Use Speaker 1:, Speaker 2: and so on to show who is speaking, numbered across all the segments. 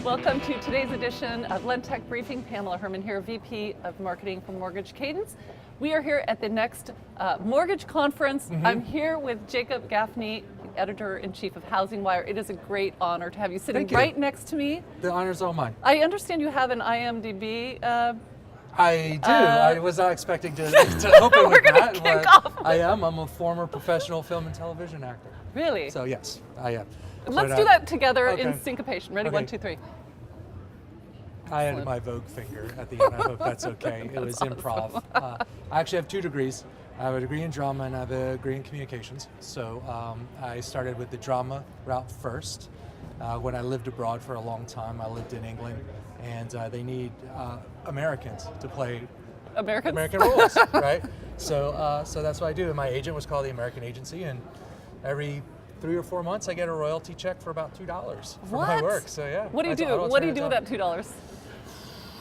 Speaker 1: Welcome to today's edition of LendTech Briefing. Pamela Herman here, VP of Marketing for Mortgage Cadence. We are here at the next mortgage conference. I'm here with Jacob Gaffney, Editor-in-Chief of HousingWire. It is a great honor to have you sitting right next to me.
Speaker 2: The honor's all mine.
Speaker 1: I understand you have an IMDb.
Speaker 2: I do. I was not expecting to open with that.
Speaker 1: Kick off.
Speaker 2: I am. I'm a former professional film and television actor.
Speaker 1: Really?
Speaker 2: So yes, I am.
Speaker 1: Let's do that together
Speaker 2: okay.
Speaker 1: in syncopation. Ready?
Speaker 2: Okay.
Speaker 1: 1, 2, 3.
Speaker 2: I had my Vogue finger at the end. I hope that's okay. It was improv. I actually have 2 degrees. I have a degree in drama and I have a degree in communications. So I started with the drama route first. When I lived abroad for a long time, I lived in England, and they need Americans to play American roles, right? So that's what I do. And my agent was called the American Agency, and every 3 or 4 months I get a royalty check for about $2 for my work. So yeah.
Speaker 1: What do you do? What do you do with that $2?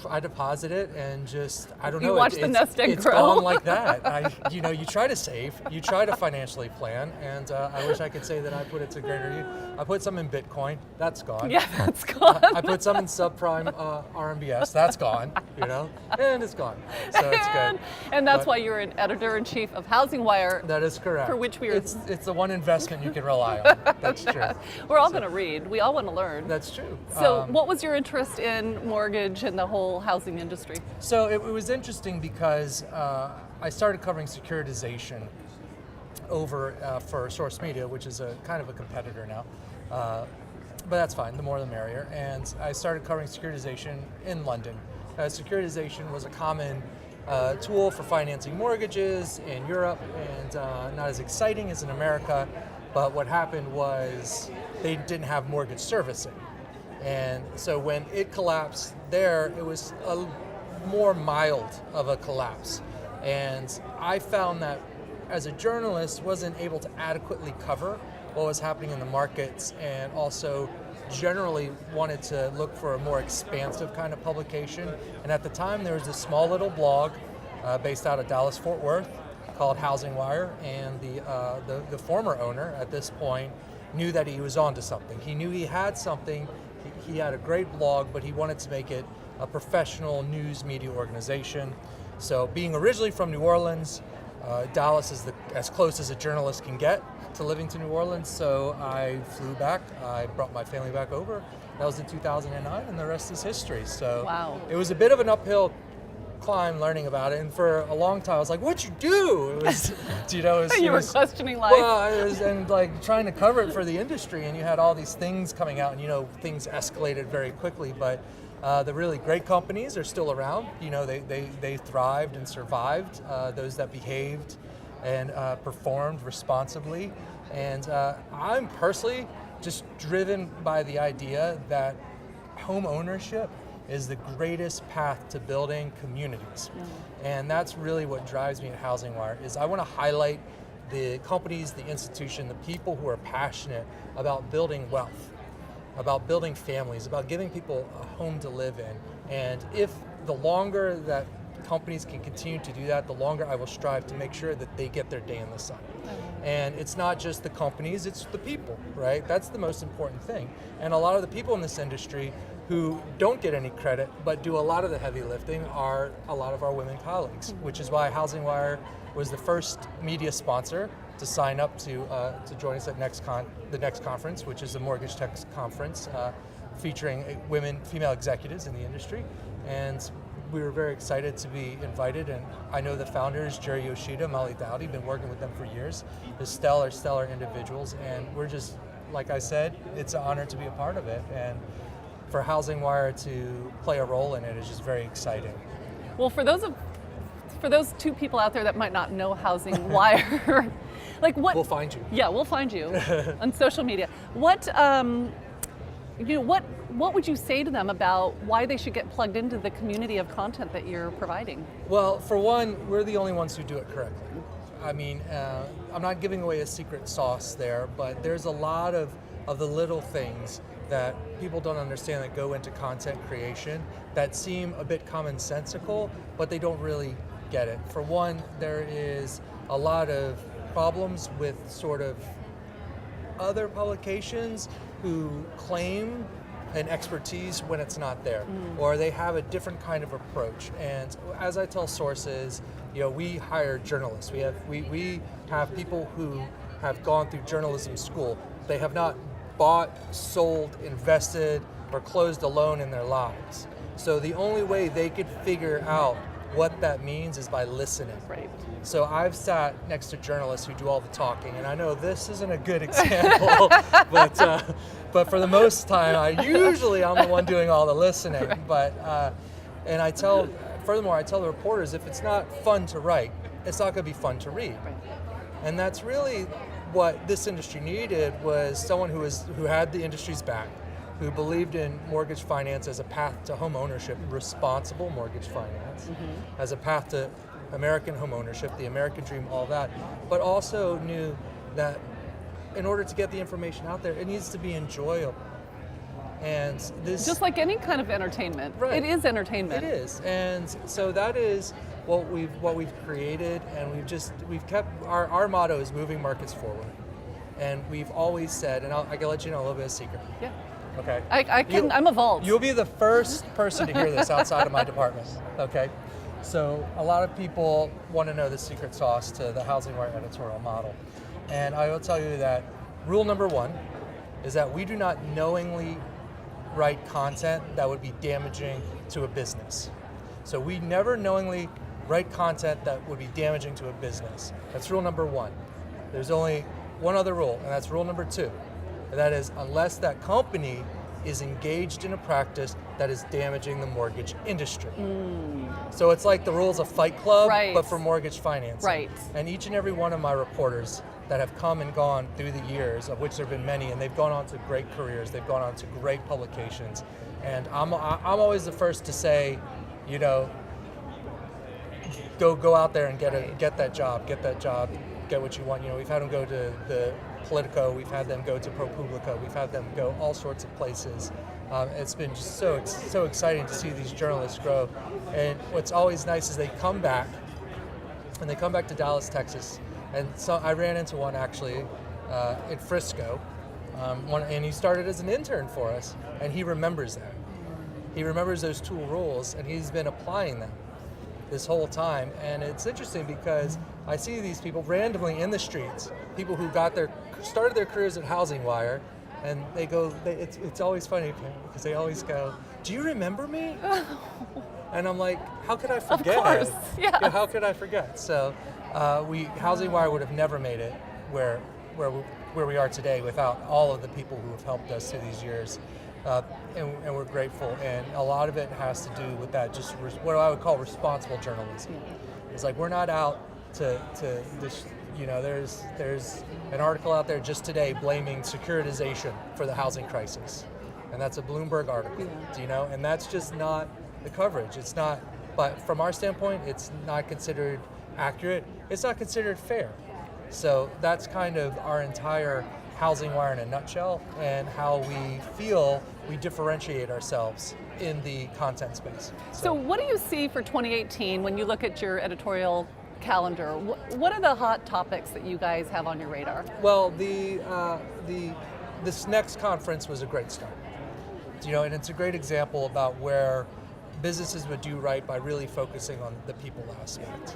Speaker 2: I deposit it and just, I don't know.
Speaker 1: You watch the nest egg grow.
Speaker 2: It's gone like that. You try to save, you try to financially plan, and I wish I could say that I put it to greater use. I put some in Bitcoin, that's gone.
Speaker 1: Yeah, that's gone.
Speaker 2: I put some in subprime RMBS, that's gone, and it's gone. So it's good.
Speaker 1: And that's why you're an Editor-in-Chief of HousingWire.
Speaker 2: That is correct.
Speaker 1: For which we are.
Speaker 2: It's the one investment you can rely on. That's true.
Speaker 1: We're all going to read. We all want to learn.
Speaker 2: That's true.
Speaker 1: So what was your interest in mortgage and the whole housing industry?
Speaker 2: So it was interesting because I started covering securitization over for Source Media, which is a kind of a competitor now. But that's fine, the more the merrier. And I started covering securitization in London. Securitization was a common tool for financing mortgages in Europe, and not as exciting as in America. But what happened was they didn't have mortgage servicing. And so when it collapsed there, it was a more mild of a collapse. And I found that as a journalist, wasn't able to adequately cover what was happening in the markets, and also generally wanted to look for a more expansive kind of publication. And at the time, there was this small little blog based out of Dallas, Fort Worth called HousingWire, and the former owner at this point knew that he was onto something. He knew he had something. He had a great blog, but he wanted to make it a professional news media organization. So being originally from New Orleans, Dallas is as close as a journalist can get to living to New Orleans, so I flew back. I brought my family back over. That was in 2009, and the rest is history. So
Speaker 1: wow.
Speaker 2: It was a bit of an uphill climb learning about it, and for a long time I was like, "What'd you do?" It was,
Speaker 1: you were questioning life.
Speaker 2: Well, and like trying to cover it for the industry, and you had all these things coming out, and things escalated very quickly. But the really great companies are still around. They thrived and survived. Those that behaved and performed responsibly, and I'm personally just driven by the idea that home ownership is the greatest path to building communities. And that's really what drives me at HousingWire, is I want to highlight the companies, the institution, the people who are passionate about building wealth, about building families, about giving people a home to live in. And if the longer that companies can continue to do that, the longer I will strive to make sure that they get their day in the sun. And it's not just the companies, it's the people, right? That's the most important thing. And a lot of the people in this industry who don't get any credit but do a lot of the heavy lifting are a lot of our women colleagues, which is why HousingWire was the first media sponsor to sign up to join us at the next conference, which is the Mortgage Tech Conference, featuring female executives in the industry. And we were very excited to be invited, and I know the founders, Jerry Yoshida, Molly Dowdy, been working with them for years. They're stellar individuals, and we're just, like I said, it's an honor to be a part of it. And for HousingWire to play a role in it is just very exciting.
Speaker 1: Well, for those 2 people out there that might not know HousingWire,
Speaker 2: We'll find you.
Speaker 1: Yeah, we'll find you on social media. What would you say to them about why they should get plugged into the community of content that you're providing?
Speaker 2: Well, for one, we're the only ones who do it correctly. I mean, I'm not giving away a secret sauce there, but there's a lot of the little things that people don't understand that go into content creation that seem a bit commonsensical, but they don't really get it. For one, there is a lot of problems with sort of other publications who claim an expertise when it's not there, or they have a different kind of approach. And as I tell sources, we hire journalists. We have people who have gone through journalism school. They have not bought, sold, invested, or closed a loan in their lives. So the only way they could figure out what that means is by listening.
Speaker 1: Right.
Speaker 2: So I've sat next to journalists who do all the talking, and I know this isn't a good example, but for the most time, I'm the one doing all the listening.
Speaker 1: Right.
Speaker 2: But furthermore, I tell the reporters, if it's not fun to write, it's not going to be fun to read.
Speaker 1: Right.
Speaker 2: And that's really what this industry needed, was someone who had the industry's back, who believed in mortgage finance as a path to home ownership, responsible mortgage finance, as a path to American home ownership, the American dream, all that, but also knew that in order to get the information out there, it needs to be enjoyable. And this,
Speaker 1: just like any kind of entertainment,
Speaker 2: right.
Speaker 1: It is entertainment.
Speaker 2: It is, and so that is what we've created, and we've kept our motto is moving markets forward, and we've always said, and I can let you know a little bit of a secret.
Speaker 1: Yeah.
Speaker 2: Okay.
Speaker 1: I'm evolved.
Speaker 2: You'll be the first person to hear this outside of my department. Okay. So a lot of people want to know the secret sauce to the HousingWire editorial model, and I will tell you that rule number one is that we do not knowingly write content that would be damaging to a business. So we never knowingly write content that would be damaging to a business. That's rule number one. There's only one other rule, and that's rule number two. And that is, unless that company is engaged in a practice that is damaging the mortgage industry. So it's like the rules of Fight Club,
Speaker 1: right.
Speaker 2: but for mortgage financing.
Speaker 1: Right.
Speaker 2: And each and every one of my reporters that have come and gone through the years, of which there have been many, and they've gone on to great careers, they've gone on to great publications. And I'm always the first to say, go out there and get that job, get what you want. We've had them go to the Politico, we've had them go to ProPublica, we've had them go all sorts of places. It's been just so exciting to see these journalists grow. And what's always nice is they come back to Dallas, Texas. And so I ran into one actually in Frisco, and he started as an intern for us, and he remembers that. He remembers those tool rules, and he's been applying them this whole time. And it's interesting because I see these people randomly in the streets, people who started their careers at HousingWire, and they go, it's always funny because they always go, "Do you remember me?" And I'm like, how could I forget?
Speaker 1: Of course, yeah.
Speaker 2: How could I forget? So HousingWire would have never made it where we are today without all of the people who have helped us through these years. And we're grateful, and a lot of it has to do with that, just what I would call responsible journalism. It's like we're not out to this, there's an article out there just today blaming securitization for the housing crisis, and that's a Bloomberg article, and that's just not the coverage. It's not, but from our standpoint, it's not considered accurate, it's not considered fair. So that's kind of our entire HousingWire in a nutshell, and how we feel we differentiate ourselves in the content space.
Speaker 1: So what do you see for 2018 when you look at your editorial calendar? What are the hot topics that you guys have on your radar?
Speaker 2: Well, this next conference was a great start. And it's a great example about where businesses would do right by really focusing on the people aspect.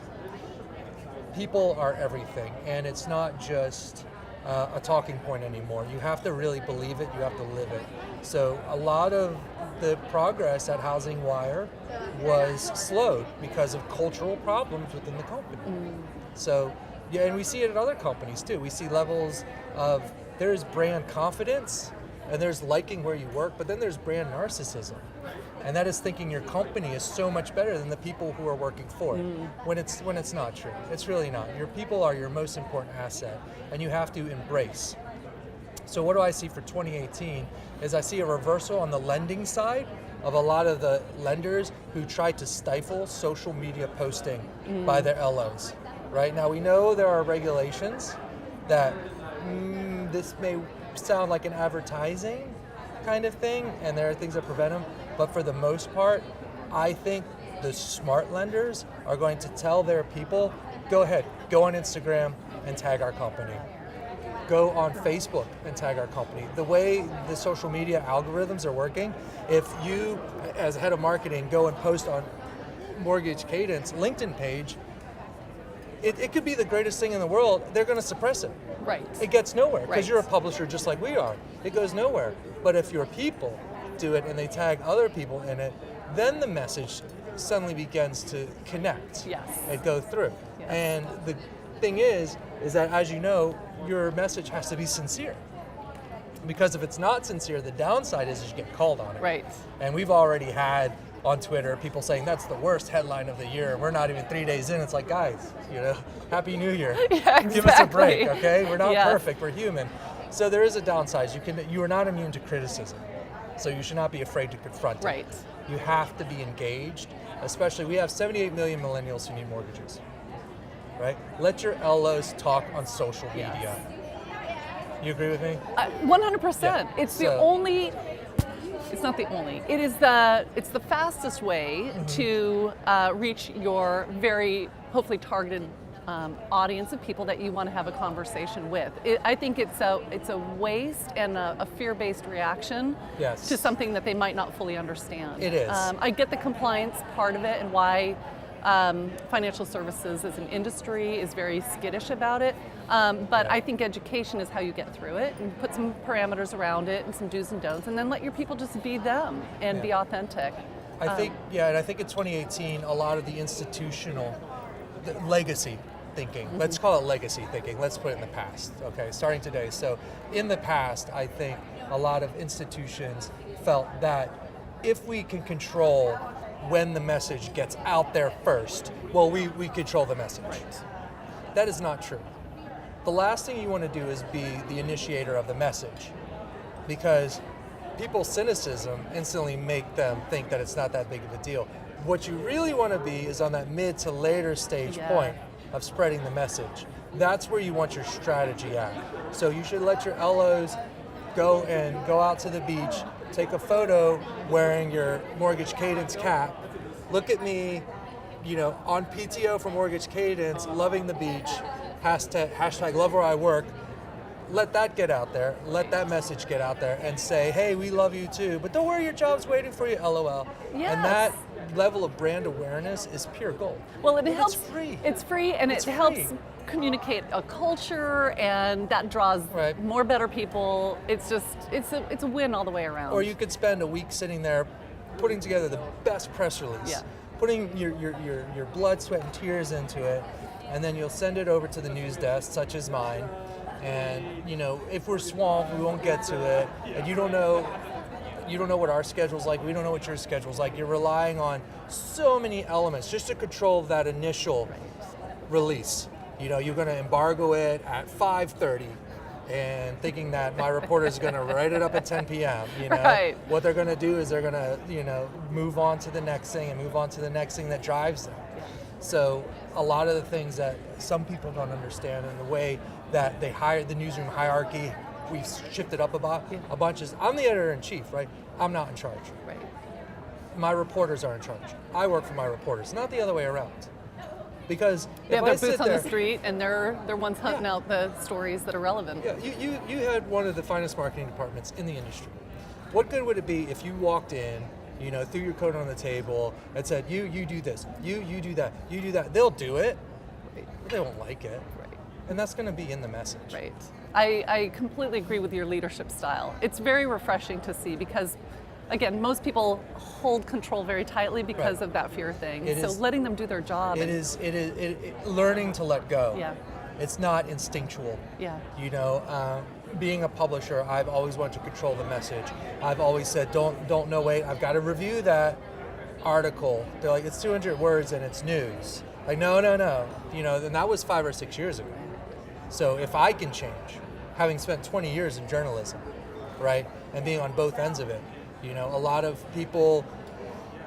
Speaker 2: People are everything, and it's not just a talking point anymore. You have to really believe it, you have to live it. So a lot of the progress at HousingWire was slowed because of cultural problems within the company. So, yeah, and we see it at other companies too. We see levels of, there's brand confidence, and there's liking where you work, but then there's brand narcissism. And that is thinking your company is so much better than the people who are working for it, when it's not true. It's really not. Your people are your most important asset, and you have to embrace. So what do I see for 2018 is I see a reversal on the lending side of a lot of the lenders who try to stifle social media posting by their LOs. Right now we know there are regulations that this may sound like an advertising kind of thing, and there are things that prevent them. But for the most part, I think the smart lenders are going to tell their people, go ahead, go on Instagram and tag our company. go on Facebook and tag our company. The way the social media algorithms are working, if you, as head of marketing, go and post on Mortgage Cadence LinkedIn page, it could be the greatest thing in the world. They're going to suppress it.
Speaker 1: Right.
Speaker 2: It gets nowhere because
Speaker 1: Right.
Speaker 2: you're a publisher just like we are. It goes nowhere. But if your people do it and they tag other people in it, then the message suddenly begins to connect
Speaker 1: Yes.
Speaker 2: and go through.
Speaker 1: Yes.
Speaker 2: And the thing is that, as you know, your message has to be sincere. Because if it's not sincere, the downside is you get called on it.
Speaker 1: Right.
Speaker 2: And we've already had on Twitter people saying that's the worst headline of the year. We're not even 3 days in. It's like, guys, Happy New Year.
Speaker 1: Yeah,
Speaker 2: Give us a break,
Speaker 1: exactly.
Speaker 2: okay? We're not
Speaker 1: Yes.
Speaker 2: perfect. We're human. So there is a downside. You are not immune to criticism. So you should not be afraid to confront it.
Speaker 1: Right.
Speaker 2: You have to be engaged. Especially, we have 78 million millennials who need mortgages. Right? Let your LOs talk on social media.
Speaker 1: Yes.
Speaker 2: You agree with me?
Speaker 1: 100%.
Speaker 2: Yeah.
Speaker 1: It's the
Speaker 2: So-
Speaker 1: only. It's not the only. It's the fastest way to reach your very hopefully targeted audience of people that you want to have a conversation with. I think it's a waste and a fear-based reaction
Speaker 2: Yes.
Speaker 1: to something that they might not fully understand.
Speaker 2: It is.
Speaker 1: I get the compliance part of it and why financial services as an industry is very skittish about it. But I think education is how you get through it and put some parameters around it and some do's and don'ts and then let your people just be them and be authentic.
Speaker 2: I think in 2018, a lot of the institutional legacy thinking, let's call it legacy thinking, let's put it in the past, okay, starting today. So in the past, I think a lot of institutions felt that if we can control when the message gets out there first, well, we control the message.
Speaker 1: Right.
Speaker 2: That is not true. The last thing you want to do is be the initiator of the message, because people's cynicism instantly make them think that it's not that big of a deal. What you really want to be is on that mid to later stage point of spreading the message. That's where you want your strategy at. So you should let your LOs go out to the beach, take a photo wearing your Mortgage Cadence cap, look at me, on PTO for Mortgage Cadence, loving the beach, hashtag love where I work. Let that get out there, let that message get out there and say, hey, we love you too, but don't worry, your job's waiting for you, LOL.
Speaker 1: Yes.
Speaker 2: And that level of brand awareness is pure gold.
Speaker 1: Well, it helps.
Speaker 2: It's free.
Speaker 1: It's free, and
Speaker 2: It's
Speaker 1: it helps
Speaker 2: free.
Speaker 1: communicate a culture, and that draws
Speaker 2: Right.
Speaker 1: more better people. It's a win all the way around.
Speaker 2: Or you could spend a week sitting there putting together the best press release,
Speaker 1: Yeah.
Speaker 2: putting your blood, sweat, and tears into it, and then you'll send it over to the news desk, such as mine. And if we're swamped, we won't get to it. And you don't know what our schedule's like. We don't know what your schedule's like. You're relying on so many elements just to control that initial release. You're going to embargo it at 5:30, and thinking that my reporter is going to write it up at 10 p.m.
Speaker 1: Right.
Speaker 2: What they're going to do is they're going to move on to the next thing and move on to the next thing that drives them. So a lot of the things that some people don't understand in the way that they hire the newsroom hierarchy, we've shifted up a bunch. Is I'm the editor-in-chief, right? I'm not in charge.
Speaker 1: Right.
Speaker 2: My reporters are in charge. I work for my reporters, not the other way around. Because
Speaker 1: They have
Speaker 2: if
Speaker 1: their
Speaker 2: I sit
Speaker 1: boots on
Speaker 2: there,
Speaker 1: the street, and they're ones hunting out the stories that are relevant.
Speaker 2: yeah, you had one of the finest marketing departments in the industry. What good would it be if you walked in, threw your coat on the table and said, you do this, you do that, you do that. They'll do it,
Speaker 1: Right.
Speaker 2: but they won't like it.
Speaker 1: Right.
Speaker 2: And that's going to be in the message.
Speaker 1: Right. I completely agree with your leadership style. It's very refreshing to see because, again, most people hold control very tightly because
Speaker 2: Right.
Speaker 1: of that fear thing.
Speaker 2: It
Speaker 1: So
Speaker 2: is-
Speaker 1: letting them do their job.
Speaker 2: It is learning to let go.
Speaker 1: Yeah.
Speaker 2: It's not instinctual.
Speaker 1: Yeah.
Speaker 2: Being a publisher, I've always wanted to control the message. I've always said, wait, I've got to review that article. They're like, it's 200 words and it's news. Like, no. And that was 5 or 6 years ago. So if I can change, having spent 20 years in journalism, right, and being on both ends of it, a lot of people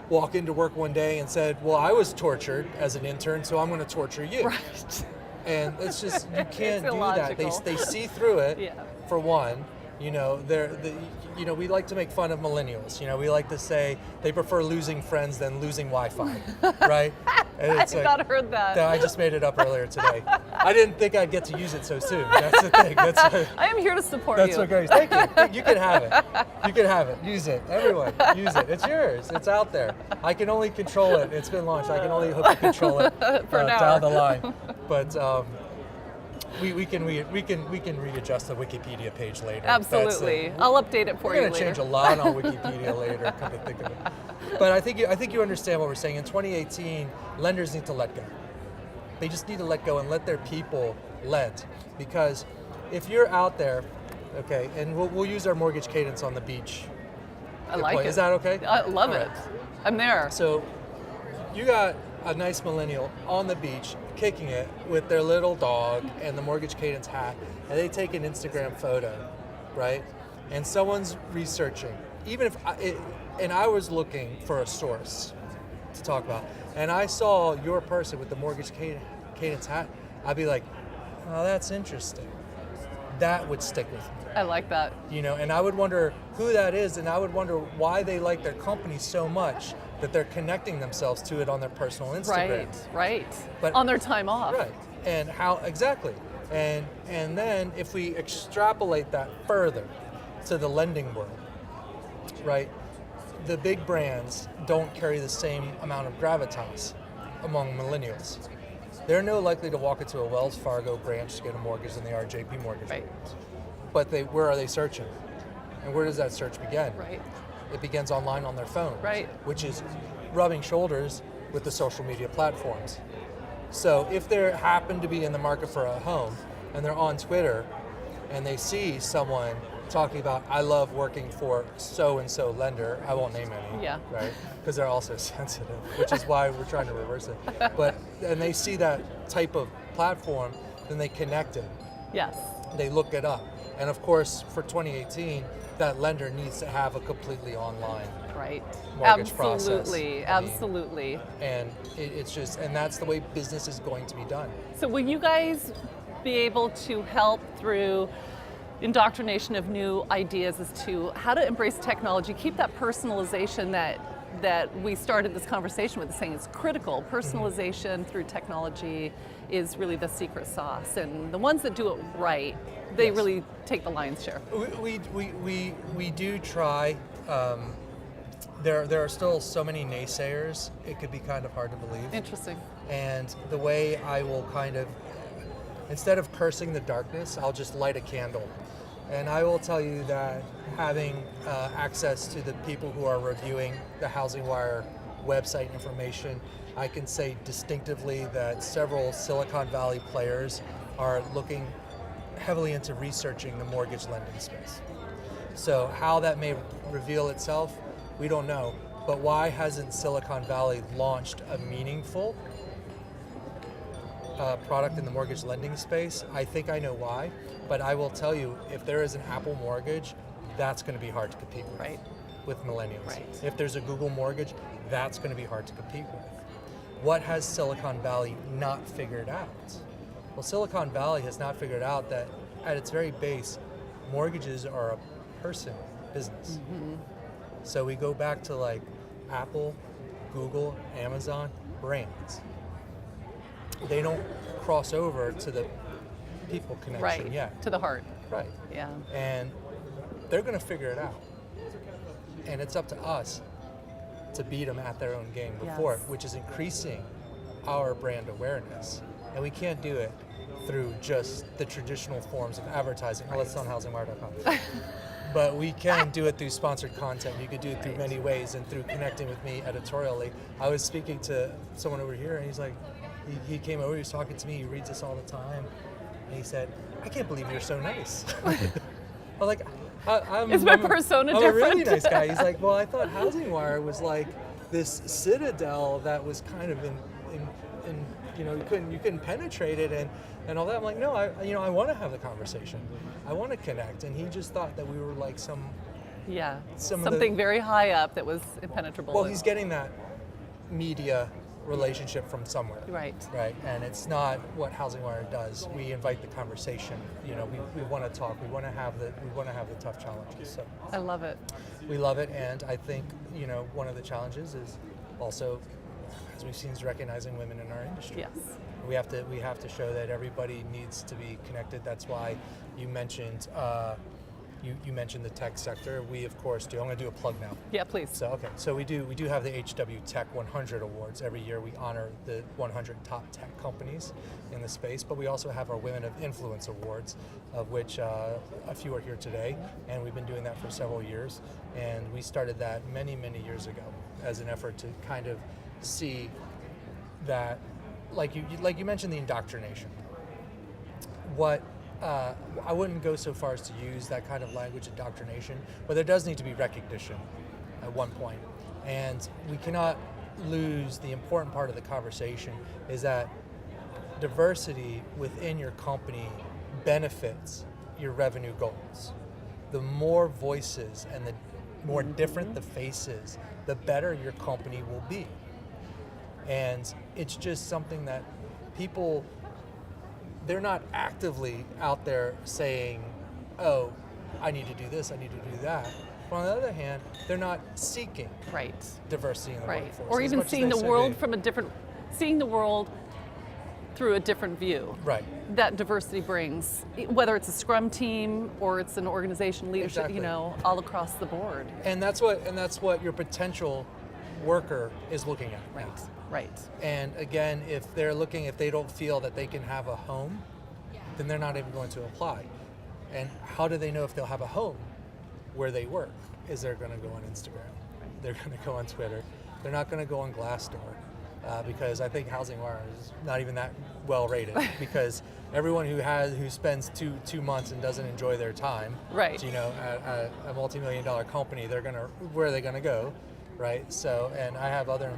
Speaker 2: walk into work one day and said, well, I was tortured as an intern, so I'm going to torture you.
Speaker 1: Right.
Speaker 2: And it's just, you can't
Speaker 1: It's
Speaker 2: do that.
Speaker 1: illogical.
Speaker 2: They see through it,
Speaker 1: Yeah.
Speaker 2: for one. We like to make fun of millennials. We like to say they prefer losing friends than losing Wi-Fi, right? And
Speaker 1: I had not heard that.
Speaker 2: I just made it up earlier today. I didn't think I'd get to use it so soon. That's the thing.
Speaker 1: I am here to support you.
Speaker 2: That's so great. Thank you. You can have it. You can have it. Use it. Everyone, use it. It's yours. It's out there. I can only control it. It's been launched. I can only hope to control it
Speaker 1: For now.
Speaker 2: down the line. But we can readjust the Wikipedia page later.
Speaker 1: Absolutely. I'll update it for
Speaker 2: We're
Speaker 1: you
Speaker 2: going to
Speaker 1: later.
Speaker 2: change a lot on Wikipedia later, come to think of it. But I think you understand what we're saying. In 2018, lenders need to let go. They just need to let go and let their people lend. Because if you're out there, okay, and we'll use our mortgage cadence on the beach.
Speaker 1: I like it.
Speaker 2: Is that okay?
Speaker 1: I love
Speaker 2: All
Speaker 1: it.
Speaker 2: right.
Speaker 1: I'm there.
Speaker 2: So you got a nice millennial on the beach kicking it with their little dog and the mortgage cadence hat, and they take an Instagram photo, right? And someone's researching. Even if I was looking for a source to talk about, and I saw your person with the mortgage cadence hat, I'd be like, oh, that's interesting. That would stick with me.
Speaker 1: I like that.
Speaker 2: And I would wonder who that is, and I would wonder why they like their company so much that they're connecting themselves to it on their personal Instagram.
Speaker 1: Right.
Speaker 2: But
Speaker 1: on their time off.
Speaker 2: Right. And how exactly? And then if we extrapolate that further to the lending world, right? The big brands don't carry the same amount of gravitas among millennials. They're no likely to walk into a Wells Fargo branch to get a mortgage than they are JP Mortgage.
Speaker 1: Right.
Speaker 2: But where are they searching? And where does that search begin?
Speaker 1: Right.
Speaker 2: It begins online on their phone.
Speaker 1: Right.
Speaker 2: Which is rubbing shoulders with the social media platforms. So if they happen to be in the market for a home and they're on Twitter and they see someone talking about, I love working for so-and-so lender, I won't name any,
Speaker 1: Yeah.
Speaker 2: right? Because they're also sensitive, which is why we're trying to reverse it. And they see that type of platform, then they connect it.
Speaker 1: Yes.
Speaker 2: They look it up. And of course, for 2018, that lender needs to have a completely online
Speaker 1: Right.
Speaker 2: mortgage process.
Speaker 1: Absolutely.
Speaker 2: And it's just, and that's the way business is going to be done.
Speaker 1: So will you guys be able to help through indoctrination of new ideas as to how to embrace technology, keep that personalization that we started this conversation with, saying it's critical. Personalization through technology is really the secret sauce, and the ones that do it right, they
Speaker 2: Yes.
Speaker 1: really take the lion's share.
Speaker 2: We do try. There are still so many naysayers. It could be kind of hard to believe.
Speaker 1: Interesting.
Speaker 2: And the way I will kind of, instead of cursing the darkness, I'll just light a candle. And I will tell you that having access to the people who are reviewing the HousingWire website information, I can say distinctively that several Silicon Valley players are looking heavily into researching the mortgage lending space. So how that may reveal itself, we don't know. But why hasn't Silicon Valley launched a meaningful product in the mortgage lending space? I think I know why, but I will tell you, if there is an Apple Mortgage, that's going to be hard to compete with,
Speaker 1: Right.
Speaker 2: with millennials.
Speaker 1: Right.
Speaker 2: If there's a Google Mortgage, that's going to be hard to compete with. What has Silicon Valley not figured out? Well, Silicon Valley has not figured out that at its very base, mortgages are a person business.
Speaker 1: Mm-hmm.
Speaker 2: So we go back to like Apple, Google, Amazon, brands. They don't cross over to the people connection
Speaker 1: Right.
Speaker 2: yet.
Speaker 1: To the heart.
Speaker 2: Right.
Speaker 1: Yeah.
Speaker 2: And they're going to figure it out. And it's up to us to beat them at their own game before,
Speaker 1: Yes.
Speaker 2: which is increasing our brand awareness. And we can't do it through just the traditional forms of advertising. Well, it's on housingwire.com. But we can do it through sponsored content. You could do it through many ways, and through connecting with me editorially. I was speaking to someone over here, and he's like, he came over, he was talking to me, he reads this all the time, and he said, I can't believe you're so nice. I'm like,
Speaker 1: Is my persona
Speaker 2: I'm
Speaker 1: different?
Speaker 2: a really nice guy. He's like, well, I thought HousingWire was like this citadel that was kind of in you couldn't penetrate it and all that. I'm like, no, I want to have the conversation. I want to connect. And he just thought that we were like
Speaker 1: Yeah.
Speaker 2: some of the-
Speaker 1: Something very high up that was impenetrable.
Speaker 2: well, he's getting that media relationship from somewhere.
Speaker 1: Right.
Speaker 2: Right. And it's not what HousingWire does. We invite the conversation. We want to talk. We want to have the tough challenges. So
Speaker 1: I love it.
Speaker 2: we love it, and I think one of the challenges is also as we've seen, is recognizing women in our industry.
Speaker 1: Yes.
Speaker 2: We have to show that everybody needs to be connected. That's why you mentioned you mentioned the tech sector. We of course do. I'm going to do a plug now.
Speaker 1: Yeah, please.
Speaker 2: So okay, so we do have the HW Tech 100 Awards. Every year we honor the 100 top tech companies in the space, but we also have our Women of Influence Awards, of which a few are here today, and we've been doing that for several years. And we started that many years ago as an effort to kind of see that, like you mentioned, the indoctrination. I wouldn't go so far as to use that kind of language, indoctrination, but there does need to be recognition at one point. And we cannot lose the important part of the conversation, is that diversity within your company benefits your revenue goals. The more voices and the more different the faces, the better your company will be. And it's just something that people, they're not actively out there saying, oh, I need to do this, I need to do that. But on the other hand, they're not seeking diversity in the workforce.
Speaker 1: Or even seeing the world from seeing the world through a different view.
Speaker 2: Right.
Speaker 1: That diversity brings, whether it's a Scrum team or it's an organization leadership,
Speaker 2: Exactly.
Speaker 1: all across the board.
Speaker 2: And that's what your potential worker is looking at.
Speaker 1: Right.
Speaker 2: And again, if they don't feel that they can have a home, then they're not even going to apply. And how do they know if they'll have a home where they work? Is they're going to go on Instagram, they're going to go on Twitter, they're not going to go on Glassdoor, because I think HousingWire is not even that well rated. Because everyone who spends two months and doesn't enjoy their time,
Speaker 1: right,
Speaker 2: at a multi-million-dollar company, where are they going to go, right? So, and I have other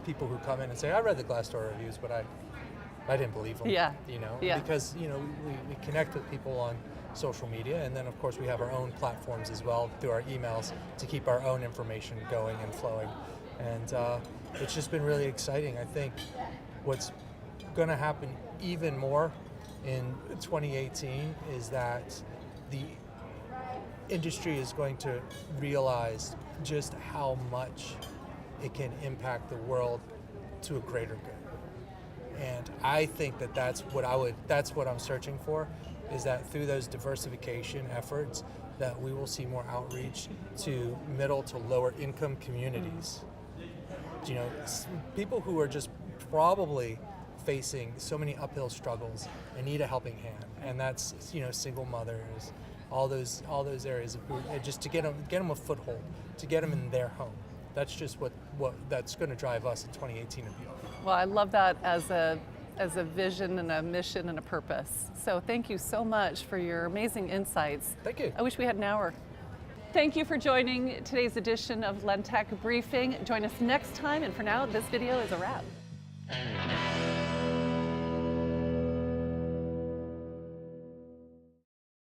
Speaker 2: people who come in and say, I read the Glassdoor reviews, but I didn't believe them.
Speaker 1: Yeah.
Speaker 2: Because we connect with people on social media, and then of course we have our own platforms as well through our emails to keep our own information going and flowing. And it's just been really exciting. I think what's going to happen even more in 2018 is that the industry is going to realize just how much it can impact the world to a greater good. And I think that's what I'm searching for, is that through those diversification efforts that we will see more outreach to middle to lower income communities. People who are just probably facing so many uphill struggles and need a helping hand. And that's, single mothers, all those areas of, just to get them a foothold, to get them in their home. That's just what that's going to drive us in 2018 and beyond.
Speaker 1: Well, I love that as a vision and a mission and a purpose. So thank you so much for your amazing insights.
Speaker 2: Thank you.
Speaker 1: I wish we had an hour. Thank you for joining today's edition of LendTech Briefing. Join us next time, and for now, this video is a wrap.